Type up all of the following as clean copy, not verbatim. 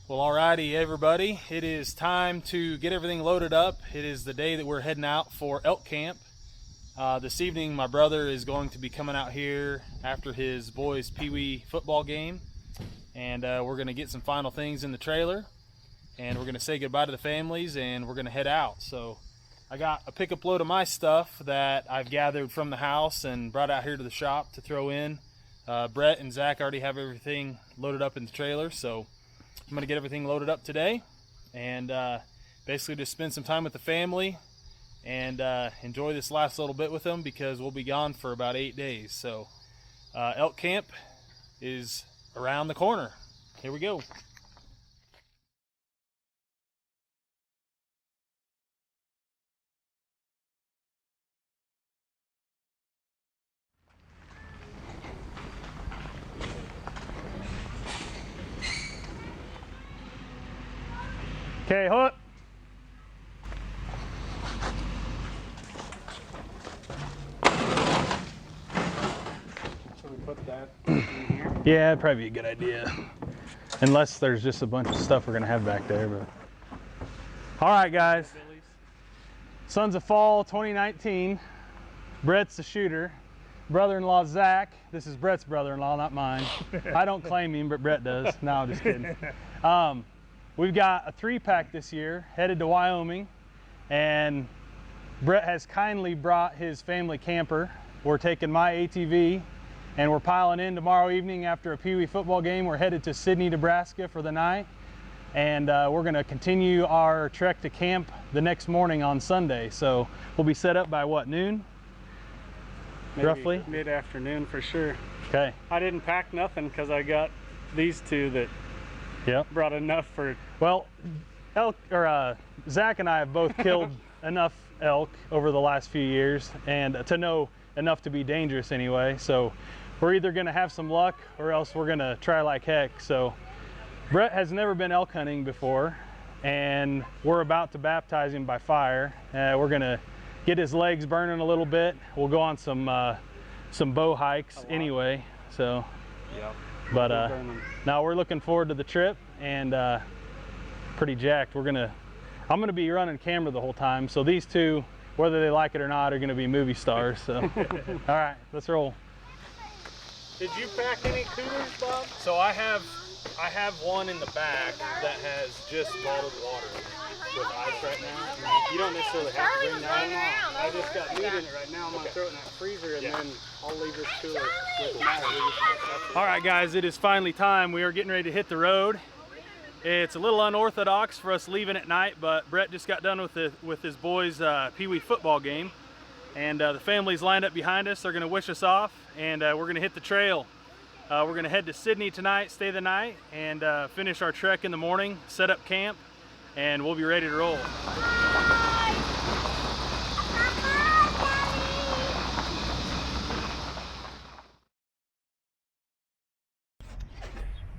Well, alrighty, everybody. It is time to get everything loaded up. It is the day that we're heading out for elk camp. This evening, my brother is going to be coming out here after his boys' Pee-wee football game, and we're going to get some final things in the trailer, and we're going to say goodbye to the families, and we're going to head out. So I got a pickup load of my stuff that I've gathered from the house and brought out here to the shop to throw in. Brett and Zach already have everything loaded up in the trailer, so I'm going to get everything loaded up today and basically just spend some time with the family and enjoy this last little bit with them, because we'll be gone for about 8 days. So elk camp is around the corner. Here we go. Okay, hook. Should we put that in here? Yeah, it'd probably be a good idea. Unless there's just a bunch of stuff we're gonna have back there, but. All right, guys. Sons of Fall 2019. Brett's the shooter. Brother-in-law Zach. This is Brett's brother-in-law, not mine. I don't claim him, but Brett does. No, I'm just kidding. We've got a 3-pack this year, headed to Wyoming, and Brett has kindly brought his family camper. We're taking my ATV, and we're piling in tomorrow evening after a Pee-wee football game. We're headed to Sidney, Nebraska for the night, and we're gonna continue our trek to camp the next morning on Sunday. So we'll be set up by what, noon? Maybe roughly? Mid-afternoon for sure. Okay. I didn't pack nothing because I got these two that brought enough for. Well, Zach and I have both killed enough elk over the last few years, and to know enough to be dangerous anyway. So we're either going to have some luck or else we're going to try like heck. So Brett has never been elk hunting before, and we're about to baptize him by fire. We're going to get his legs burning a little bit. We'll go on some bow hikes anyway. So. Yep. But now we're looking forward to the trip, and pretty jacked. I'm gonna be running camera the whole time, so these two, whether they like it or not, are gonna be movie stars. So all right, let's roll. Did you pack any coolers, Bob? So I have one in the back that has just bottled water with ice right now. You don't necessarily have to bring that in. I just got meat in it right now. I'm gonna throw it in that freezer, and then I'll leave this cooler with my. All right, guys, it is finally time. We are getting ready to hit the road. It's a little unorthodox for us leaving at night, but Brett just got done with his boys' Pee-wee football game, and the family's lined up behind us. They're going to wish us off, and we're going to hit the trail. We're going to head to Sidney tonight, stay the night, and finish our trek in the morning, set up camp, and we'll be ready to roll.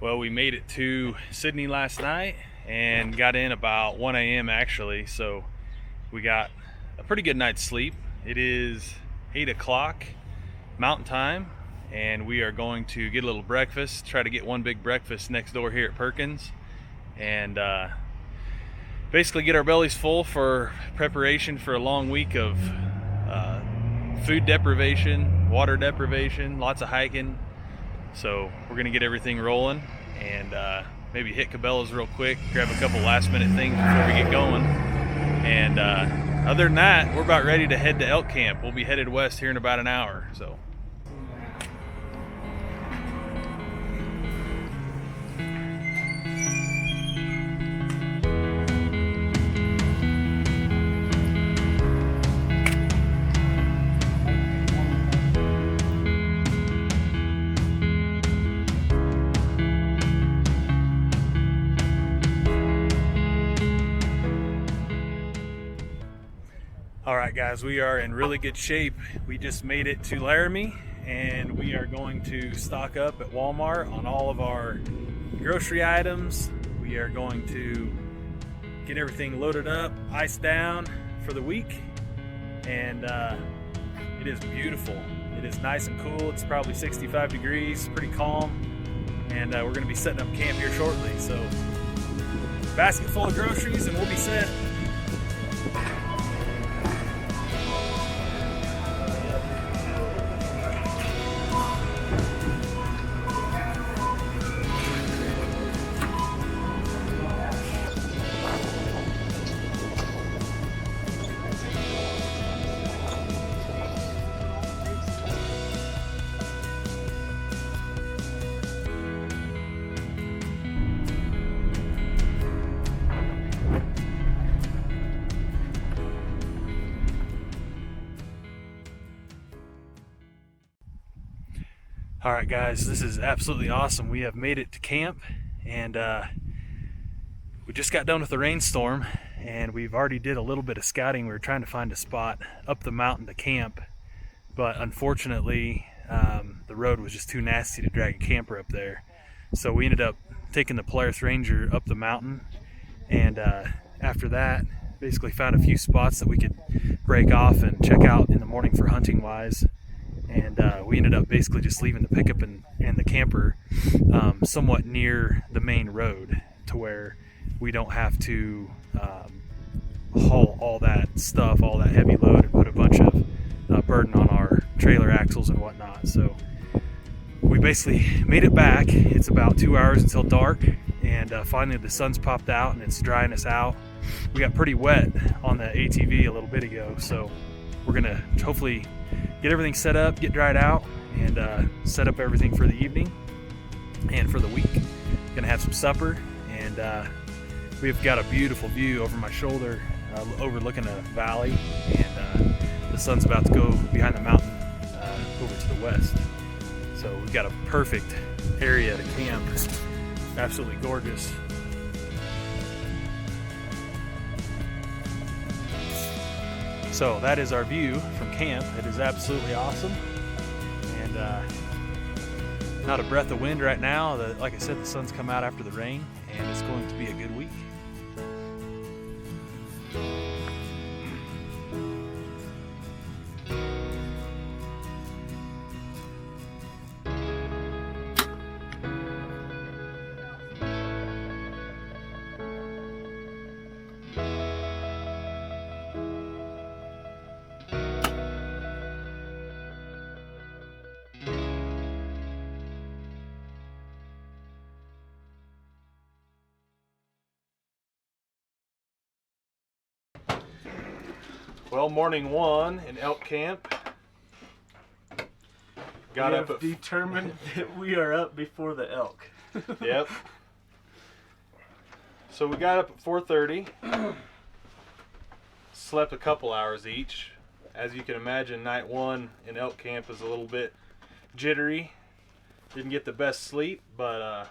Well, we made it to Sidney last night and got in about 1 a.m. actually, so we got a pretty good night's sleep. It is 8 o'clock Mountain Time, and we are going to get a little breakfast, try to get one big breakfast next door here at Perkins, and basically get our bellies full for preparation for a long week of food deprivation, water deprivation, lots of hiking. So we're gonna get everything rolling and maybe hit Cabela's real quick, grab a couple last minute things before we get going. And other than that, we're about ready to head to elk camp. We'll be headed west here in about an hour. So. All right, guys, we are in really good shape. We just made it to Laramie, and we are going to stock up at Walmart on all of our grocery items. We are going to get everything loaded up, iced down for the week, and it is beautiful. It is nice and cool. It's probably 65 degrees, pretty calm, and we're going to be setting up camp here shortly. So basket full of groceries, and we'll be set. All right, guys, this is absolutely awesome. We have made it to camp, and we just got done with the rainstorm, and we've already did a little bit of scouting. We were trying to find a spot up the mountain to camp, but unfortunately the road was just too nasty to drag a camper up there. So we ended up taking the Polaris Ranger up the mountain, and after that basically found a few spots that we could break off and check out in the morning for hunting wise. And we ended up basically just leaving the pickup and the camper somewhat near the main road, to where we don't have to haul all that stuff, all that heavy load, and put a bunch of burden on our trailer axles and whatnot. So we basically made it back. It's about 2 hours until dark, and finally the sun's popped out and it's drying us out. We got pretty wet on the ATV a little bit ago, so we're gonna hopefully get everything set up, get dried out, and set up everything for the evening and for the week. Gonna have some supper, and we've got a beautiful view over my shoulder, overlooking a valley, and the sun's about to go behind the mountain over to the west. So we've got a perfect area to camp. Absolutely gorgeous. So that is our view from camp. It is absolutely awesome, and not a breath of wind right now. Like I said, the sun's come out after the rain, and it's going to be a good week. Well, morning one in elk camp. Got up at determined that we are up before the elk. Yep. So we got up at 4:30. Slept a couple hours each. As you can imagine, night one in elk camp is a little bit jittery. Didn't get the best sleep, but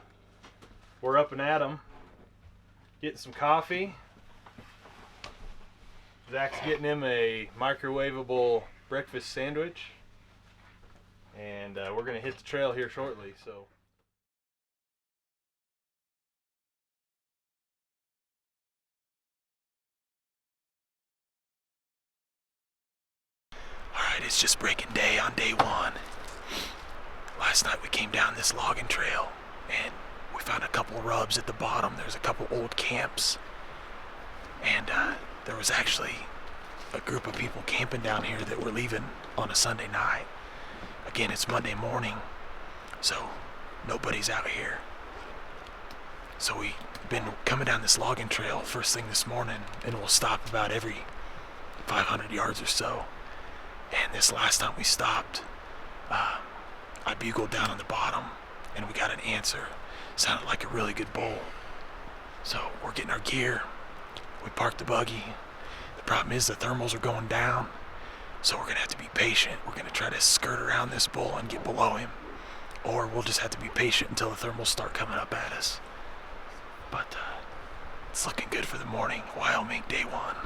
we're up and at 'em. Getting some coffee. Zach's getting him a microwavable breakfast sandwich, and we're gonna hit the trail here shortly. So, all right, it's just breaking day on day one. Last night we came down this logging trail, and we found a couple rubs at the bottom. There's a couple old camps, and there was actually a group of people camping down here that were leaving on a Sunday night. Again, it's Monday morning, so nobody's out here. So we've been coming down this logging trail first thing this morning, and we'll stop about every 500 yards or so. And this last time we stopped, I bugled down on the bottom, and we got an answer. Sounded like a really good bull. So we're getting our gear. We parked the buggy. The problem is the thermals are going down, so we're gonna have to be patient. We're gonna try to skirt around this bull and get below him, or we'll just have to be patient until the thermals start coming up at us. But it's looking good for the morning. Wyoming, day one.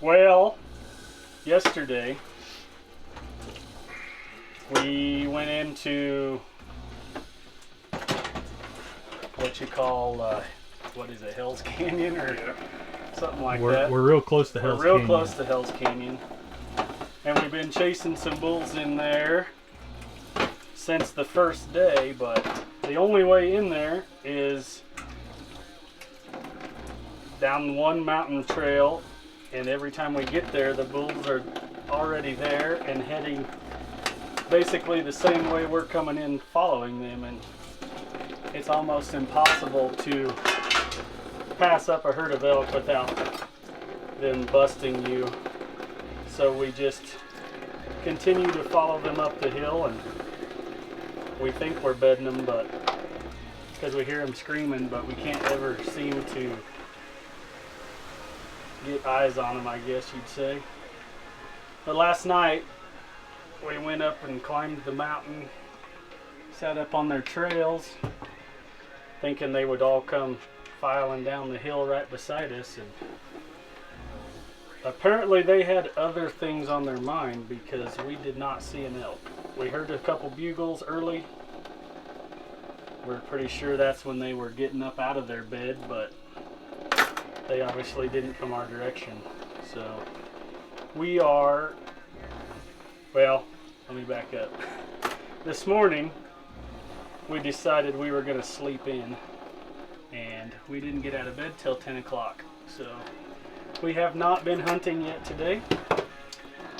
Well, yesterday we went into what you call, what is it, Hell's Canyon or something like that. We're real close to Hell's Canyon. We're real close to Hell's Canyon. And we've been chasing some bulls in there since the first day, but the only way in there is down one mountain trail, and every time we get there, the bulls are already there and heading basically the same way we're coming in following them, and it's almost impossible to pass up a herd of elk without them busting you. So we just continue to follow them up the hill, and we think we're bedding them, but because we hear them screaming, but we can't ever seem to get eyes on them, I guess you'd say. But last night we went up and climbed the mountain, sat up on their trails, thinking they would all come filing down the hill right beside us, and apparently they had other things on their mind because we did not see an elk. We heard a couple bugles early. We're pretty sure that's when they were getting up out of their bed, but they obviously didn't come our direction. So we are, well, let me back up. This morning we decided we were going to sleep in, and we didn't get out of bed till 10 o'clock. So we have not been hunting yet today.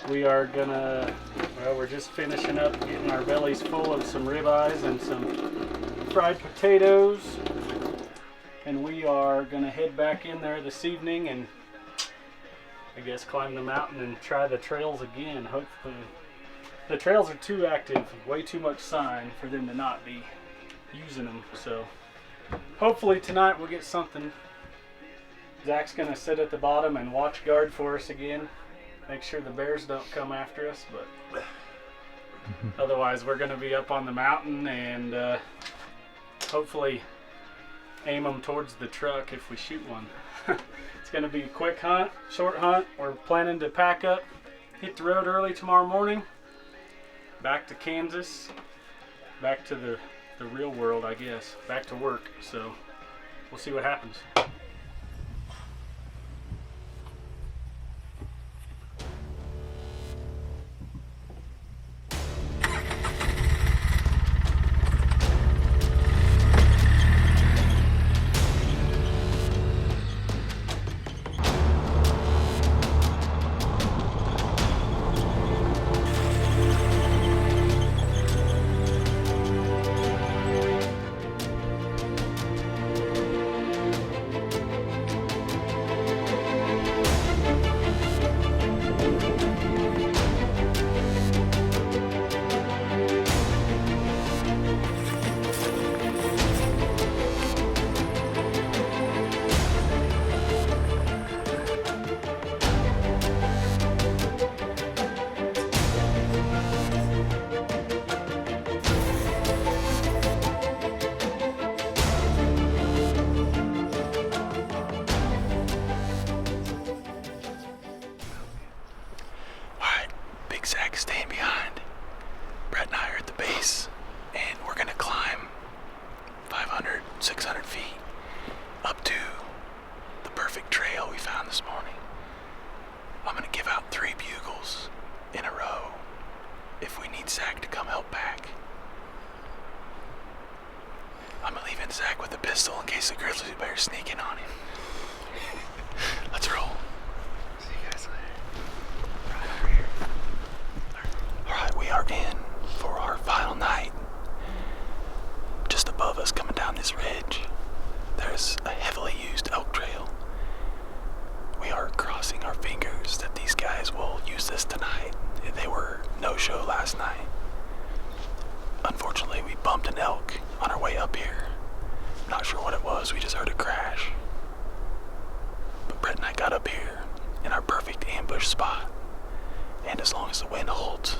We are gonna, well, we're just finishing up getting our bellies full of some ribeyes and some fried potatoes. And we are gonna head back in there this evening and I guess climb the mountain and try the trails again. Hopefully, the trails are too active, way too much sign for them to not be using them. So hopefully tonight we'll get something. Zach's gonna sit at the bottom and watch guard for us again. Make sure the bears don't come after us, but otherwise we're gonna be up on the mountain and hopefully aim them towards the truck if we shoot one. It's gonna be a quick hunt, short hunt. We're planning to pack up, hit the road early tomorrow morning, back to Kansas, back to the real world, I guess, back to work. So we'll see what happens. Zach staying behind. Brett and I are at the base, and we're gonna climb 500, 600 feet up to the perfect trail we found this morning. I'm gonna give out 3 bugles in a row if we need Zach to come help pack. I'm leaving Zach with a pistol in case the grizzly bears sneak in on him. Let's roll. See you guys later. Right over here. Alright, we are in for our final night. Just above us, coming down this ridge, there's a heavily used elk trail. We are crossing our fingers that these guys will use this tonight. They were no-show last night. Unfortunately, we bumped an elk on our way up here. Not sure what it was, we just heard a crash. But Brett and I got up here in our perfect ambush spot. And as long as the wind holds,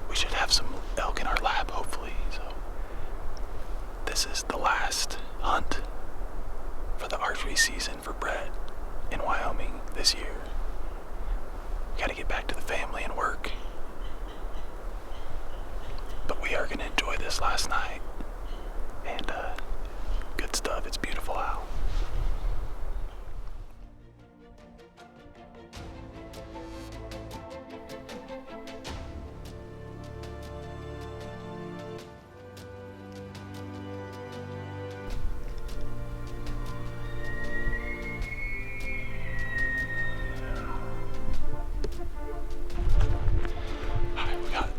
we should have some elk in our lap, hopefully. So this is the last hunt for the archery season for Brett in Wyoming this year. just last night. And good stuff. It's beautiful out. Alright, we got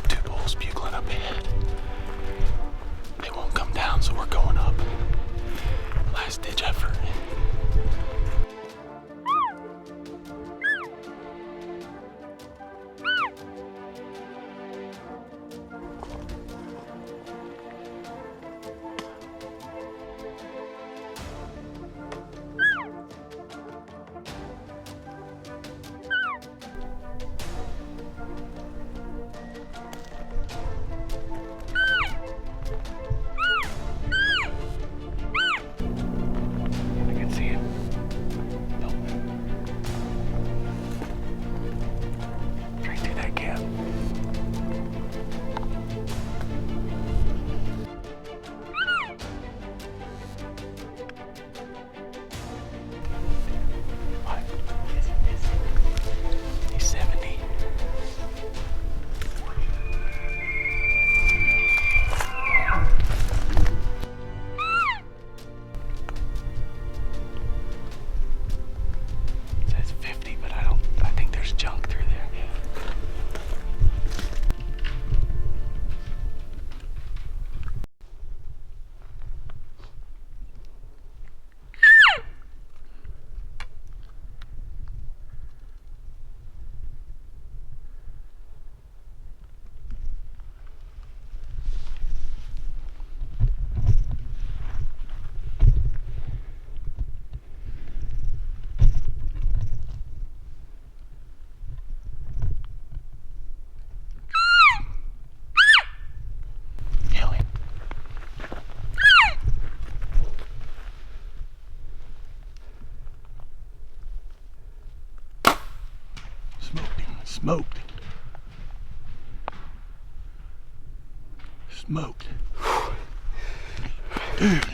2 bulls bugling up ahead. They won't come down, so we're going up. Last ditch effort. I can see him. Nope. Straight through that gap. What? He's 70. It says 50, but I think there's junk through there. Yelling. Smoked him. Smoked. Smoked. Dude.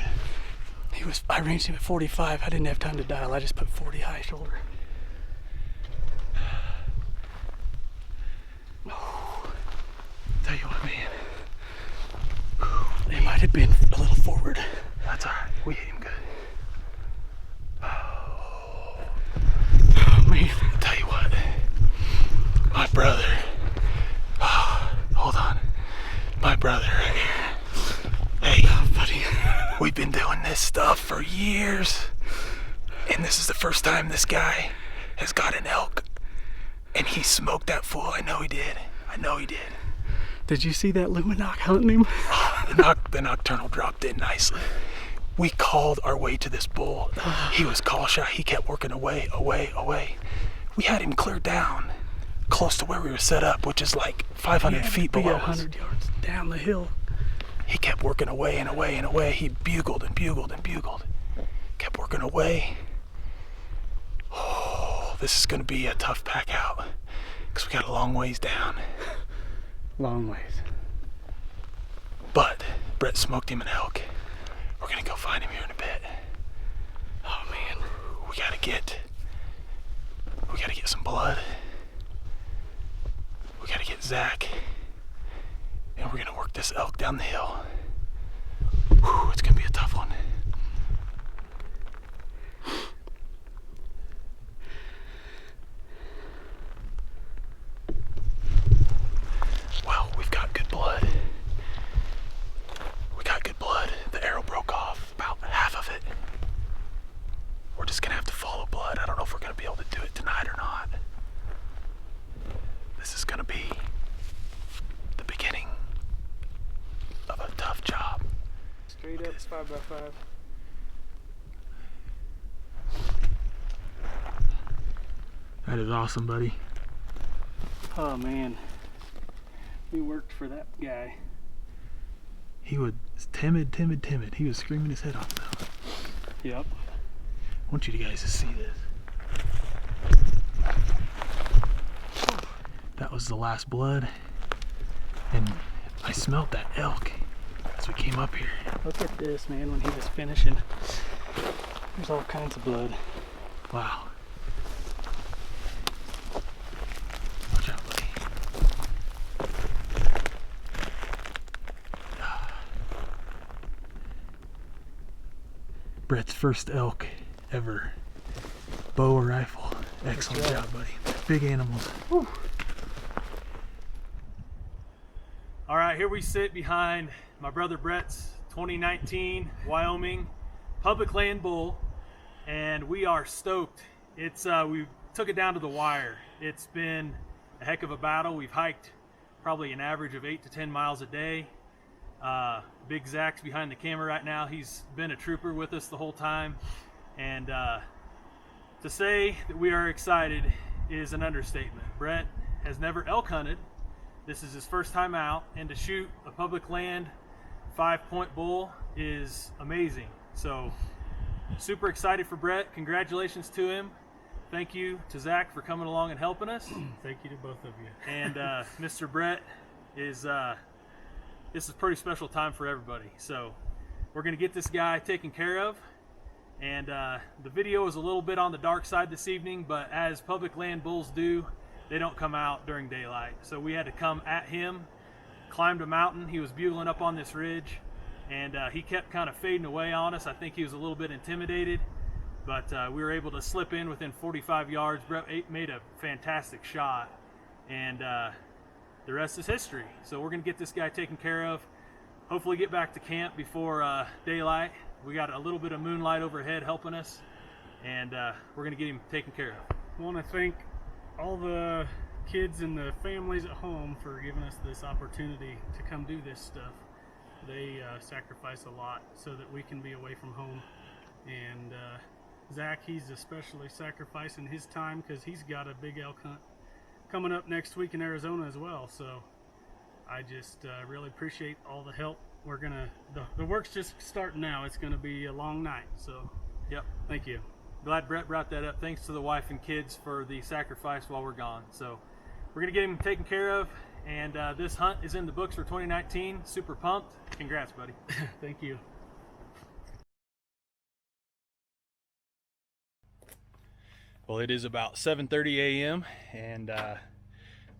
I ranged him at 45. I didn't have time to dial. I just put 40 high shoulder. Tell you what, man. They might have been a little forward. That's alright. We hit him good. Oh, man. Tell you what. My brother. Hold on. My brother right here. Hey, buddy. We've been doing this stuff for years. And this is the first time this guy has got an elk. And he smoked that fool. I know he did. I know he did. Did you see that Luminoc hunting him? The nocturnal dropped in nicely. We called our way to this bull. He was call shy. He kept working away. We had him clear down close to where we were set up, which is like 500 feet below us. 100 yards down the hill. He kept working away and away and away. He bugled and bugled and bugled. Kept working away. Oh, this is going to be a tough pack out because we got a long ways down. Long ways. But Brett smoked him an elk. We're going to go find him here in a bit. Oh, man. We gotta get some blood. We gotta get Zach. And we're gonna work this elk down the hill. Whew, it's gonna be a tough one. Well, we've got good blood. The arrow broke off, about half of it. We're just gonna have to follow blood. I don't know if we're gonna be able to do it tonight or not. This is gonna be the beginning of a tough job. Straight up 5x5. That is awesome, buddy. Oh, man. We worked for that guy. He was timid. He was screaming his head off though. Yep. I want you guys to see this. That was the last blood. And I smelled that elk. as we came up here. Look at this, man, when he was finishing. There's all kinds of blood. Wow. Watch out, buddy. Brett's first elk ever. Bow or rifle. Excellent job, buddy. Big animals. Whew. All right, here we sit behind my brother Brett's 2019 Wyoming public land bull, and we are stoked. It's we took it down to the wire. It's been a heck of a battle. We've hiked probably an average of 8 to 10 miles a day. Big Zach's behind the camera right now. He's been a trooper with us the whole time, and to say that we are excited is an understatement. Brett has never elk hunted. This is his first time out, and to shoot a public land 5-point bull is amazing. So super excited for Brett. Congratulations to him. Thank you to Zach for coming along and helping us. Thank you to both of you. And Mr. Brett is this is a pretty special time for everybody. So we're gonna get this guy taken care of. And the video is a little bit on the dark side this evening, but as public land bulls do, they don't come out during daylight. So we had to come at him, climbed a mountain. He was bugling up on this ridge, and he kept kind of fading away on us. I think he was a little bit intimidated, but we were able to slip in within 45 yards. Brett made a fantastic shot, and the rest is history. So we're gonna get this guy taken care of, hopefully get back to camp before daylight. We got a little bit of moonlight overhead helping us, and we're gonna get him taken care of. I want to thank all the kids and the families at home for giving us this opportunity to come do this stuff. They sacrifice a lot so that we can be away from home. And Zach, he's especially sacrificing his time because he's got a big elk hunt coming up next week in Arizona as well. So I just really appreciate all the help. We're gonna, the work's just starting now. It's gonna be a long night. So Yep. thank you. Glad Brett brought that up. Thanks to the wife and kids for the sacrifice while we're gone. So we're gonna get him taken care of, and this hunt is in the books for 2019. Super pumped. Congrats, buddy. Thank you. Well, it is about 7:30 a.m. and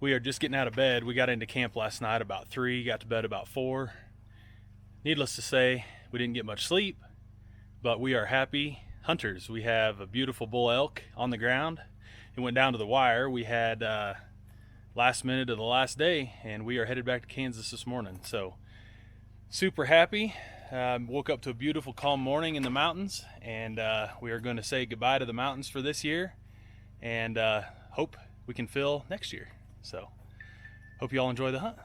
we are just getting out of bed. We got into camp last night about 3, got to bed about 4. Needless to say, we didn't get much sleep, but we are happy hunters. We have a beautiful bull elk on the ground. It went down to the wire. We had last minute of the last day, and we are headed back to Kansas this morning. So super happy. Woke up to a beautiful calm morning in the mountains, and we are going to say goodbye to the mountains for this year, and hope we can fill next year. So hope you all enjoy the hunt.